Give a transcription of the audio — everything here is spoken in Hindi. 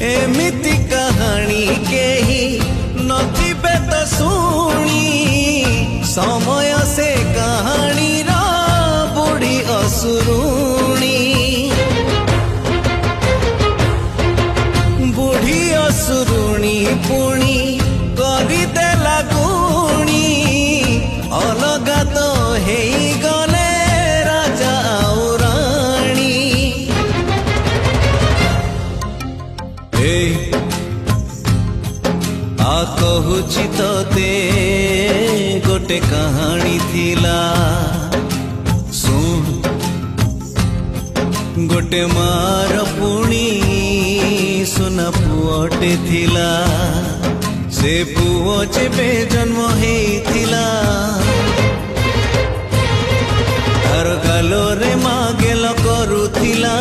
एमिति कहानी केही नथिबे तो शुणी समय से कहानी रा बुढ़ी असुरुणी बुढ़ी असुरुणी पुणी करदेला गुणी अलगा तो हे गले राजा और राणी आ कहूची ते गोटे कहानी थिला सुन गोटे मार पुणी सुना पुअटे थिला से पुओ जेबे जन्म हेइथिला तार गालोरे मागेल करुथिला